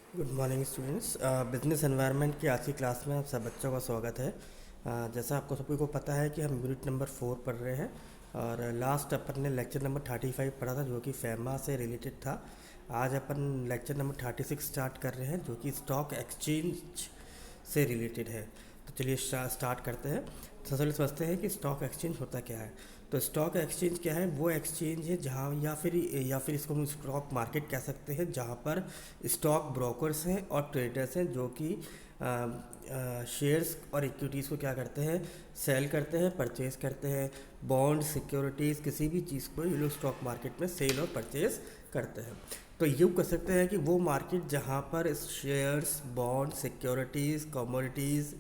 Good morning students. Business environment की आज की क्लास में आप सब बच्चों का स्वागत है। जैसा आपको सभी को पता है कि हम यूनिट नंबर 4 पढ़ रहे हैं और लास्ट अपन ने लेक्चर नंबर 35 पढ़ा था जो कि फैमा से रिलेटेड था। आज अपन लेक्चर नंबर 36 स्टार्ट कर रहे हैं जो कि स्टॉक एक्सचेंज से रिलेटेड है। तो चलिए स्टार्ट करते हैं। सबसे पहले समझते हैं कि स्टॉक एक्सचेंज होता क्या है। तो स्टॉक एक्सचेंज क्या है? वो एक्सचेंज है जहाँ या फिर इसको हम स्टॉक मार्केट कह सकते हैं, जहाँ पर स्टॉक ब्रोकर्स हैं और ट्रेडर्स हैं जो कि शेयर्स और इक्विटीज़ को क्या करते हैं, सेल करते हैं, परचेज करते हैं। बॉन्ड, सिक्योरिटीज़, किसी भी चीज़ को ये लोग स्टॉक मार्केट में सेल और परचेज करते हैं। तो यूँ कह सकते हैं कि वो मार्केट जहाँ पर शेयर्स, बॉन्ड, सिक्योरिटीज़, कमोडिटीज़,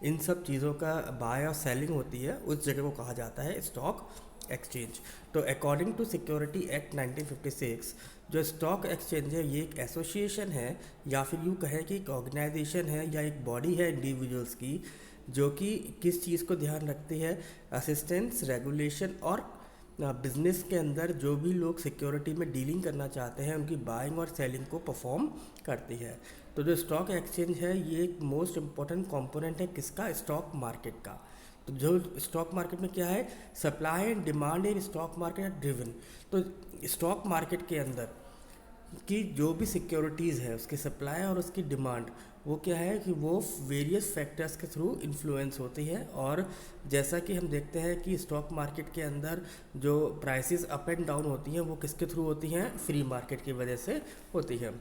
इन सब चीज़ों का बाय और सेलिंग होती है, उस जगह को कहा जाता है स्टॉक एक्सचेंज। तो अकॉर्डिंग टू सिक्योरिटी एक्ट 1956 जो स्टॉक एक्सचेंज है ये एक एसोसिएशन है या फिर यूँ कहें कि एक ऑर्गेनाइजेशन है या एक बॉडी है इंडिविजुअल्स की, जो कि किस चीज़ को ध्यान रखती है, असिस्टेंस, रेगुलेशन और बिजनेस के अंदर जो भी लोग सिक्योरिटी में डीलिंग करना चाहते हैं उनकी बाइंग और सेलिंग को परफॉर्म करती है। तो जो स्टॉक एक्सचेंज है ये एक मोस्ट इम्पॉर्टेंट कंपोनेंट है किसका, स्टॉक मार्केट का। तो जो स्टॉक मार्केट में क्या है, supply and demand in stock market are driven. तो स्टॉक मार्केट के अंदर कि जो भी सिक्योरिटीज़ है उसकी सप्लाई और उसकी डिमांड वो क्या है कि वो वेरियस फैक्टर्स के थ्रू इन्फ्लुएंस होती है। और जैसा कि हम देखते हैं कि स्टॉक मार्केट के अंदर जो प्राइसेस अप एंड डाउन होती हैं वो किसके थ्रू होती हैं, फ्री मार्केट की वजह से होती हैं।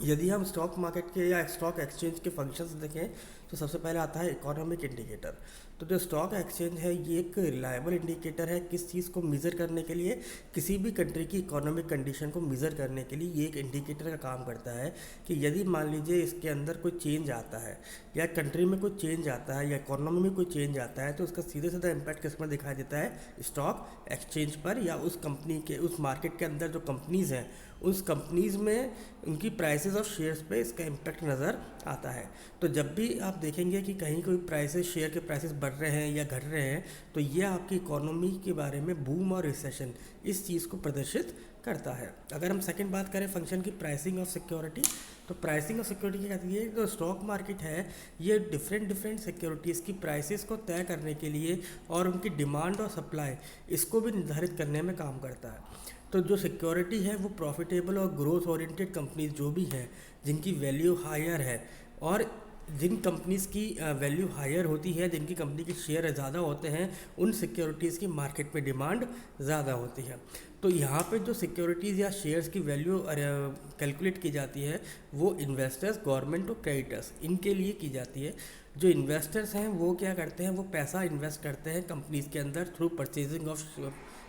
यदि हम स्टॉक मार्केट के या स्टॉक एक्सचेंज के फंक्शंस देखें तो सबसे पहले आता है इकोनॉमिक इंडिकेटर। तो जो स्टॉक एक्सचेंज है ये एक रिलायबल इंडिकेटर है किस चीज़ को मेज़र करने के लिए, किसी भी कंट्री की इकोनॉमिक कंडीशन को मेज़र करने के लिए ये एक इंडिकेटर का काम करता है कि यदि मान लीजिए इसके अंदर कोई चेंज आता है या कंट्री में कोई चेंज आता है या इकोनॉमी में कोई चेंज आता है तो उसका सीधे सीधा इम्पैक्ट किस पर दिखाई देता है, स्टॉक एक्सचेंज पर, या उस कंपनी के, उस मार्केट के अंदर जो कंपनीज़ हैं उस कंपनीज़ में उनकी प्राइसेस और शेयर्स पे इसका इम्पैक्ट नज़र आता है। तो जब भी आप देखेंगे कि कहीं कोई प्राइसेस, शेयर के प्राइसेस बढ़ रहे हैं या घट रहे हैं तो ये आपकी इकोनॉमी के बारे में बूम और रिसेशन इस चीज़ को प्रदर्शित करता है। अगर हम सेकंड बात करें फंक्शन की, प्राइसिंग ऑफ सिक्योरिटी, तो प्राइसिंग ऑफ सिक्योरिटी क्या कहती है, जो स्टॉक मार्केट है ये डिफरेंट सिक्योरिटीज़ की प्राइसेस को तय करने के लिए और उनकी डिमांड और सप्लाई इसको भी निर्धारित करने में काम करता है। तो जो सिक्योरिटी है वो प्रॉफिटेबल और ग्रोथ ओरिएंटेड कंपनीज जो भी हैं जिनकी वैल्यू हायर है और जिन कंपनीज़ की वैल्यू हायर होती है, जिनकी कंपनी के शेयर ज़्यादा होते हैं, उन सिक्योरिटीज़ की मार्केट में डिमांड ज़्यादा होती है। तो यहाँ पे जो सिक्योरिटीज़ या शेयर्स की वैल्यू कैलकुलेट की जाती है वो इन्वेस्टर्स, गवर्नमेंट और क्रेडिटर्स इनके लिए की जाती है। जो इन्वेस्टर्स हैं वो क्या करते हैं, वो पैसा इन्वेस्ट करते हैं कंपनीज़ के अंदर थ्रू परचेजिंग ऑफ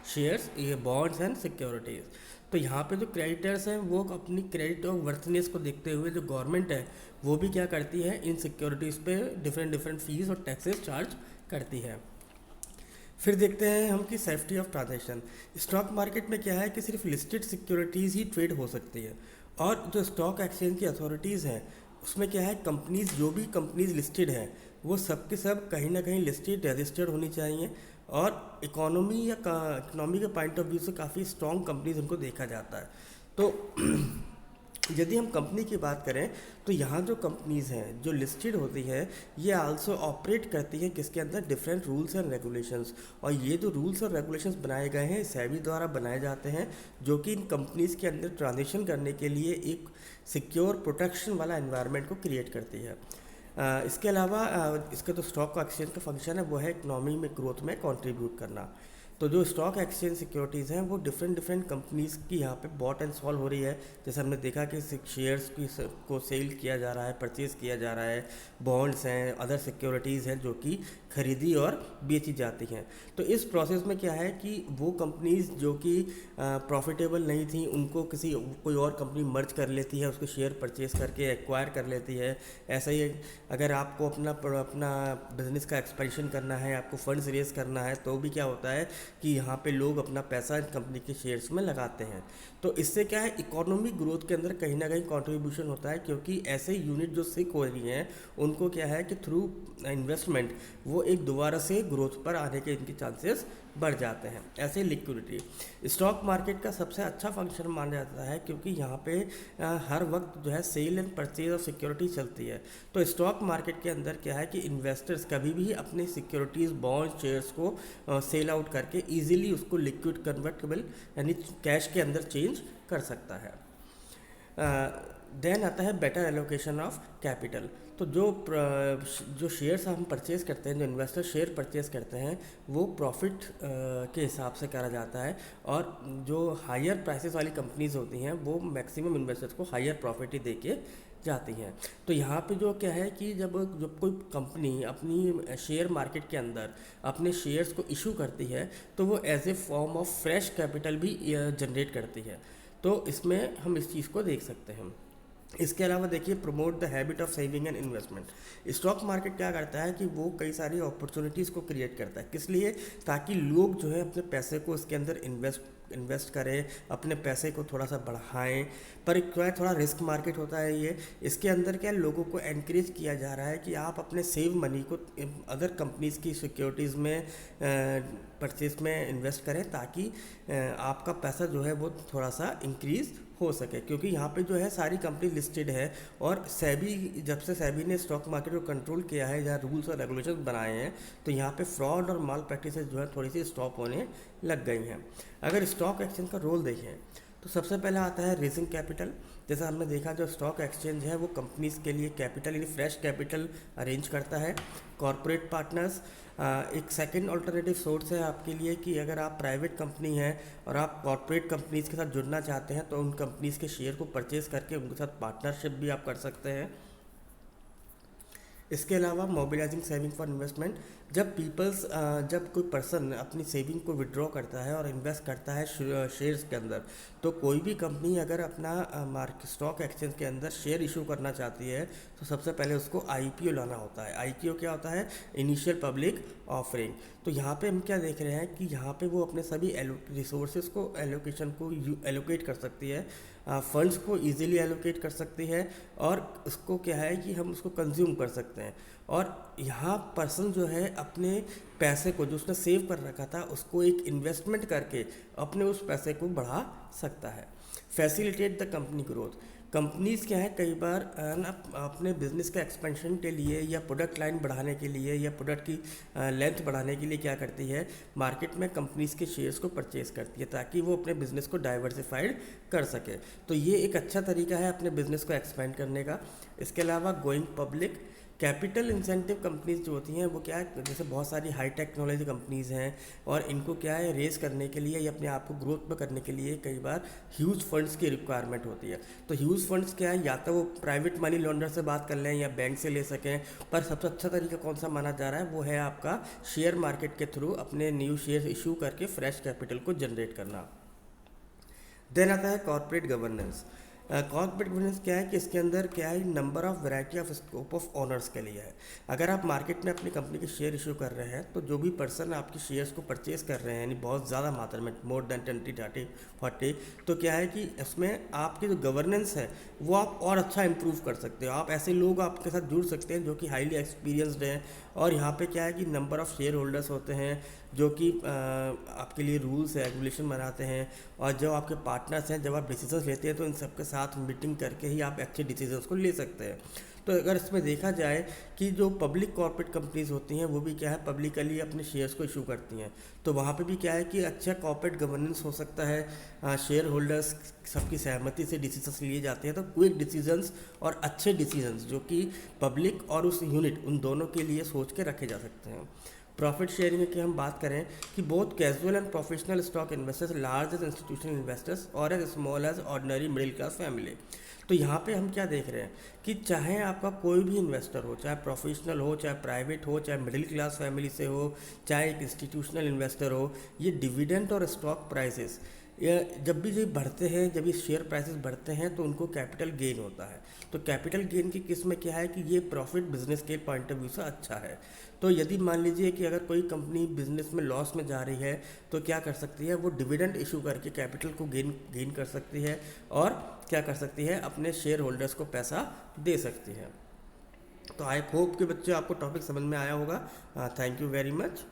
शेयर्स, ये बॉन्ड्स एंड सिक्योरिटीज़। तो यहाँ पे जो क्रेडिटर्स हैं वो अपनी क्रेडिट और वर्थनेस को देखते हुए जो गवर्नमेंट है वो भी क्या करती है, इन सिक्योरिटीज़ पे डिफरेंट फीस और टैक्सेस चार्ज करती है। फिर देखते हैं हम कि safety of transaction. Stock market में क्या है कि सिर्फ लिस्टेड सिक्योरिटीज़ ही ट्रेड हो सकती है और जो स्टॉक एक्सचेंज की अथॉरिटीज़ हैं उसमें क्या है, कंपनीज़, जो भी कंपनीज़ लिस्टेड हैं वो सब के सब कहीं ना कहीं लिस्टेड, रजिस्टर्ड होनी चाहिए और इकोनॉमी या इकोनॉमी के पॉइंट ऑफ व्यू से काफ़ी स्ट्रॉन्ग कंपनीज उनको देखा जाता है। तो यदि हम कंपनी की बात करें तो यहाँ जो कंपनीज़ हैं जो लिस्टेड होती है ये आल्सो ऑपरेट करती हैं किसके अंदर, डिफरेंट रूल्स एंड रेगुलेशंस। और ये जो रूल्स और रेगुलेशंस बनाए गए हैं सेबी द्वारा बनाए जाते हैं जो कि इन कंपनीज़ के अंदर ट्रांजिशन करने के लिए एक सिक्योर प्रोटेक्शन वाला एनवायरनमेंट को क्रिएट करती है। इसके अलावा इसका जो स्टॉक एक्सचेंज का फंक्शन है वो है इकोनॉमी में ग्रोथ में कंट्रीब्यूट करना। तो जो स्टॉक एक्सचेंज सिक्योरिटीज़ हैं वो डिफरेंट कंपनीज़ की यहाँ पे बॉट एंड सॉल्व हो रही है। जैसे हमने देखा कि शेयर्स की को सेल किया जा रहा है, परचेज़ किया जा रहा है, बॉन्ड्स हैं, अदर सिक्योरिटीज़ हैं जो कि खरीदी और बेची जाती हैं। तो इस प्रोसेस में क्या है कि वो कंपनीज़ जो कि प्रॉफिटेबल नहीं थी उनको कोई और कंपनी मर्ज कर लेती है, उसको शेयर परचेज़ करके एक्वायर कर लेती है। ऐसा ही अगर आपको अपना बिजनेस का एक्सपेंशन करना है, आपको फंड्स रेज करना है तो भी क्या होता है कि यहाँ पे लोग अपना पैसा कंपनी के शेयर्स में लगाते हैं। तो इससे क्या है, इकोनॉमिक ग्रोथ के अंदर कहीं ना कहीं कंट्रीब्यूशन होता है क्योंकि ऐसे यूनिट जो सिक हो रही हैं उनको क्या है कि थ्रू इन्वेस्टमेंट वो एक दोबारा से ग्रोथ पर आने के इनके चांसेस बढ़ जाते हैं। ऐसे लिक्विडिटी स्टॉक मार्केट का सबसे अच्छा फंक्शन माना जाता है, क्योंकि यहाँ पे हर वक्त जो है sale and purchase of security चलती है। तो स्टॉक मार्केट के अंदर क्या है कि इन्वेस्टर्स कभी भी अपनी सिक्योरिटीज़ बॉन्ड शेयर्स को सेल आउट करके इजीली उसको लिक्विड कन्वर्टेबल यानी कैश के अंदर चेंज कर सकता है। देन आता है बेटर एलोकेशन ऑफ कैपिटल। तो जो शेयर्स हम परचेज़ करते हैं, जो इन्वेस्टर शेयर परचेज़ करते हैं, वो प्रॉफिट के हिसाब से करा जाता है, और जो हायर प्राइसेस वाली कंपनीज होती हैं वो मैक्सिमम इन्वेस्टर्स को हायर प्रॉफिट ही दे के जाती हैं। तो यहाँ पे जो क्या है कि जब कोई कंपनी अपनी शेयर मार्केट के अंदर अपने शेयर्स को इशू करती है, तो वो as a form of fresh capital भी जनरेट करती है। तो इसमें हम इस चीज़ को देख सकते हैं। इसके अलावा देखिए, promote the habit of saving and investment. Stock market क्या करता है कि वो कई सारी अपॉर्चुनिटीज़ को क्रिएट करता है। किस लिए? ताकि लोग जो है अपने पैसे को इसके अंदर इन्वेस्ट करें, अपने पैसे को थोड़ा सा बढ़ाएं। पर क्या है, थोड़ा रिस्क मार्केट होता है ये। इसके अंदर क्या लोगों को एनकरेज किया जा रहा है कि आप अपने सेव मनी को अदर कंपनीज़ की सिक्योरिटीज़ में परचेज में इन्वेस्ट करें, ताकि आपका पैसा जो है वो थोड़ा सा इंक्रीज़ हो सके। क्योंकि यहाँ पे जो है सारी कंपनी लिस्टेड है, और सेबी, जब से सेबी ने स्टॉक मार्केट को कंट्रोल किया है, जहाँ रूल्स और रेगुलेशन बनाए हैं, तो यहाँ पे फ्रॉड और माल प्रैक्टिसेस जो है थोड़ी सी स्टॉप होने लग गई हैं। अगर स्टॉक एक्सचेंज का रोल देखें तो सबसे पहला आता है रेजिंग कैपिटल। जैसा हमने देखा, जो स्टॉक एक्सचेंज है वो कंपनीज के लिए कैपिटल यानी फ्रेश कैपिटल अरेंज करता है। कॉरपोरेट पार्टनर्स एक सेकंड अल्टरनेटिव सोर्स है आपके लिए, कि अगर आप प्राइवेट कंपनी हैं और आप कॉरपोरेट कंपनीज के साथ जुड़ना चाहते हैं, तो उन कंपनीज के शेयर को परचेज करके उनके साथ पार्टनरशिप भी आप कर सकते हैं। इसके अलावा मोबिलाइजिंग सेविंग फॉर इन्वेस्टमेंट। जब कोई पर्सन अपनी सेविंग को विड्रॉ करता है और इन्वेस्ट करता है शेयर्स के अंदर, तो कोई भी कंपनी अगर अपना मार्केट स्टॉक एक्सचेंज के अंदर शेयर इशू करना चाहती है, तो सबसे पहले उसको आईपीओ लाना होता है। आईपीओ क्या होता है? Initial public offering. तो यहाँ पे हम क्या देख रहे हैं कि यहाँ पे वो अपने सभी रिसोर्सेज को एलोकेशन को एलोकेट कर सकती है, फंड्स को इजीली एलोकेट कर सकती है, और उसको क्या है कि हम उसको कंज्यूम कर सकते हैं। और यहाँ पर्सन जो है अपने पैसे को जो उसने सेव कर रखा था, उसको एक इन्वेस्टमेंट करके अपने उस पैसे को बढ़ा सकता है। Facilitate the company growth. Companies क्या है, कई बार अपने बिजनेस के एक्सपेंशन के लिए या प्रोडक्ट लाइन बढ़ाने के लिए या प्रोडक्ट की लेंथ बढ़ाने के लिए क्या करती है, मार्केट में कंपनीज के शेयर्स को परचेज करती है, ताकि वो अपने बिजनेस को डाइवर्सिफाइड कर सके। तो ये एक अच्छा तरीका है अपने बिजनेस को एक्सपेंड करने का। इसके अलावा going public. Capital incentive companies जो होती हैं वो क्या है, जैसे बहुत सारी हाई टेक्नोलॉजी कंपनीज़ हैं, और इनको क्या है रेस करने के लिए या अपने आप को ग्रोथ में करने के लिए कई बार ह्यूज फंड्स की रिक्वायरमेंट होती है। तो ह्यूज फंड्स क्या है, या तो वो प्राइवेट मनी लॉन्डर से बात कर लें या बैंक से ले सकें, पर सबसे अच्छा तरीका कौन सा माना जा रहा है, वो है आपका शेयर मार्केट के थ्रू अपने न्यू शेयर इशू करके फ्रेश कैपिटल को जनरेट करना। देन आता है कॉर्पोरेट गवर्नेंस। कॉर्पोरेट गवर्नेंस क्या है कि इसके अंदर क्या है, number of variety of scope of honours के लिए है। अगर आप मार्केट में अपनी कंपनी के शेयर इशू कर रहे हैं, तो जो भी पर्सन आपके शेयर्स को परचेज कर रहे हैं, यानी बहुत ज़्यादा मात्रा में, मोर देन 20, 30, 40, तो क्या है कि इसमें आपकी जो गवर्नेंस है वो आप और अच्छा इंप्रूव कर सकते हो। आप ऐसे लोग आपके साथ जुड़ सकते हैं जो कि हाईली एक्सपीरियंसड हैं, और यहाँ पे क्या है कि नंबर ऑफ शेयर होल्डर्स होते हैं जो कि आपके लिए रूल्स रेगुलेशन बनाते हैं, और जो आपके पार्टनर्स हैं, जब आप डिसीजंस लेते हैं तो इन सबके साथ मीटिंग करके ही आप अच्छे डिसीजंस को ले सकते हैं। तो अगर इसमें देखा जाए कि जो पब्लिक कॉर्पोरेट कंपनीज होती हैं वो भी क्या है, पब्लिकली अपने शेयर्स को इशू करती हैं, तो वहाँ पे भी क्या है कि अच्छा कॉर्पोरेट गवर्नेंस हो सकता है, शेयर होल्डर्स सबकी सहमति से डिसीजंस लिए जाते हैं। तो क्विक डिसीजंस और अच्छे डिसीजंस जो कि पब्लिक और उस यूनिट उन दोनों के लिए सोच के रखे जा सकते हैं। प्रॉफिट शेयरिंग की हम बात करें कि both casual and professional stock investors, large as institutional investors और as small as ordinary middle class family. तो यहाँ पे हम क्या देख रहे हैं कि चाहे आपका कोई भी इन्वेस्टर हो, चाहे प्रोफेशनल हो, चाहे प्राइवेट हो, चाहे मिडिल क्लास फैमिली से हो, चाहे एक इंस्टीट्यूशनल इन्वेस्टर हो, ये डिविडेंड और स्टॉक प्राइसेस जब भी ये बढ़ते हैं, जब ये शेयर प्राइसेस बढ़ते हैं, तो उनको कैपिटल गेन होता है। तो कैपिटल गेन की किस्म क्या है कि ये प्रॉफिट बिजनेस के पॉइंट ऑफ व्यू से अच्छा है। तो यदि मान लीजिए कि अगर कोई कंपनी बिजनेस में लॉस में जा रही है, तो क्या कर सकती है, वो डिविडेंड इशू करके कैपिटल को गेन कर सकती है, और क्या कर सकती है, अपने शेयर होल्डर्स को पैसा दे सकती है। तो आई होप कि बच्चों आपको टॉपिक समझ में आया होगा। Thank you very much.